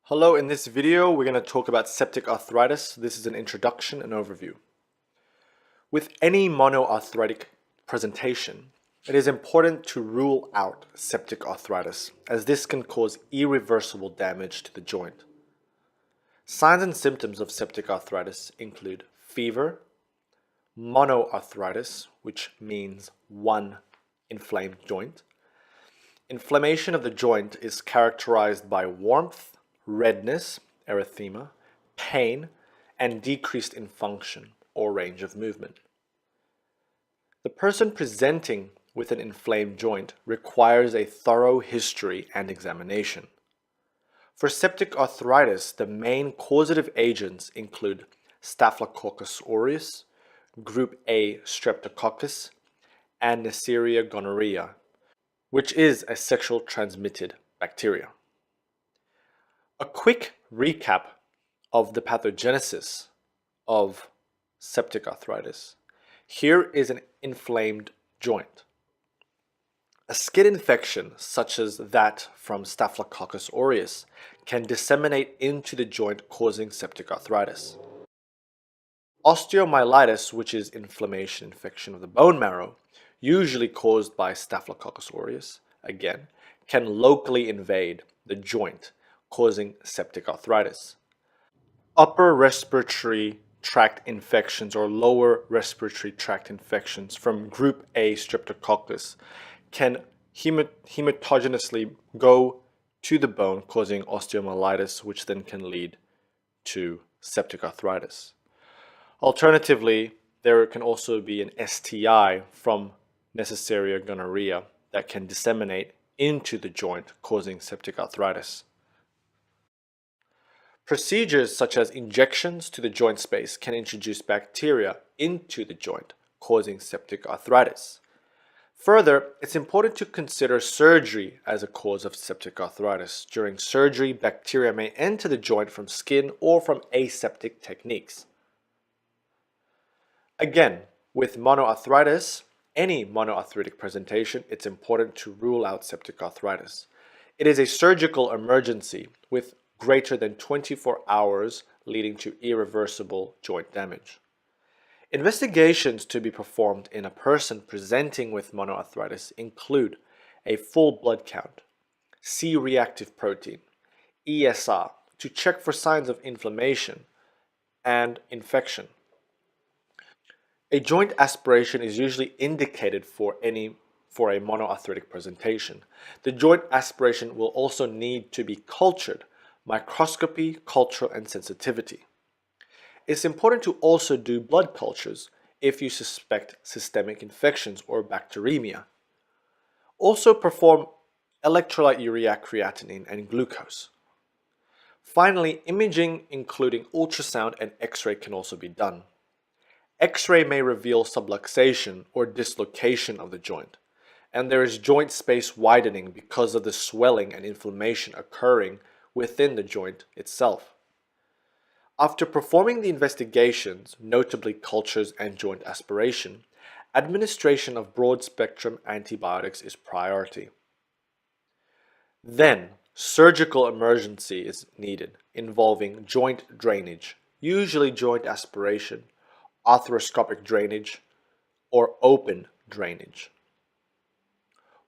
Hello, in this video we're going to talk about septic arthritis. This is an introduction and overview. With any monoarthritic presentation, it is important to rule out septic arthritis, as this can cause irreversible damage to the joint. Signs and symptoms of septic arthritis include fever, monoarthritis, which means one inflamed joint. Inflammation of the joint is characterized by warmth, redness, erythema, pain, and decreased in function or range of movement. The person presenting with an inflamed joint requires a thorough history and examination. For septic arthritis, the main causative agents include Staphylococcus aureus, group A streptococcus, and Neisseria gonorrhea, which is a sexual transmitted bacteria. A quick recap of the pathogenesis of septic arthritis. Here is an inflamed joint. A skin infection, such as that from Staphylococcus aureus, can disseminate into the joint, causing septic arthritis. Osteomyelitis, which is infection of the bone marrow, usually caused by Staphylococcus aureus, again, can locally invade the joint, causing septic arthritis. Upper respiratory tract infections or lower respiratory tract infections from group A streptococcus can hematogenously go to the bone, causing osteomyelitis, which then can lead to septic arthritis. Alternatively, there can also be an STI from Neisseria gonorrhea that can disseminate into the joint, causing septic arthritis. Procedures such as injections to the joint space can introduce bacteria into the joint, causing septic arthritis. Further, it's important to consider surgery as a cause of septic arthritis. During surgery, bacteria may enter the joint from skin or from aseptic techniques. Again, with monoarthritis, any monoarthritic presentation, it's important to rule out septic arthritis. It is a surgical emergency with greater than 24 hours, leading to irreversible joint damage. Investigations to be performed in a person presenting with monoarthritis include a full blood count, C-reactive protein, ESR to check for signs of inflammation and infection. A joint aspiration is usually indicated for a monoarthritic presentation. The joint aspiration will also need to be cultured, microscopy, culture, and sensitivity. It's important to also do blood cultures if you suspect systemic infections or bacteremia. Also perform electrolyte urea creatinine and glucose. Finally, imaging including ultrasound and X-ray can also be done. X-ray may reveal subluxation or dislocation of the joint, and there is joint space widening because of the swelling and inflammation occurring within the joint itself. After performing the investigations, notably cultures and joint aspiration, administration of broad-spectrum antibiotics is priority. Then, surgical emergency is needed, involving joint drainage, usually joint aspiration, arthroscopic drainage, or open drainage.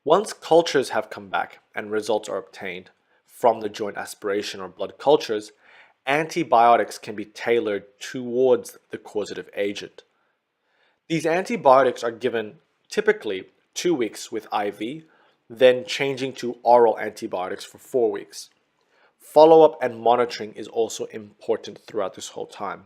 Once cultures have come back and results are obtained from the joint aspiration or blood cultures, antibiotics can be tailored towards the causative agent. These antibiotics are given typically 2 weeks with IV, then changing to oral antibiotics for 4 weeks. Follow-up and monitoring is also important throughout this whole time.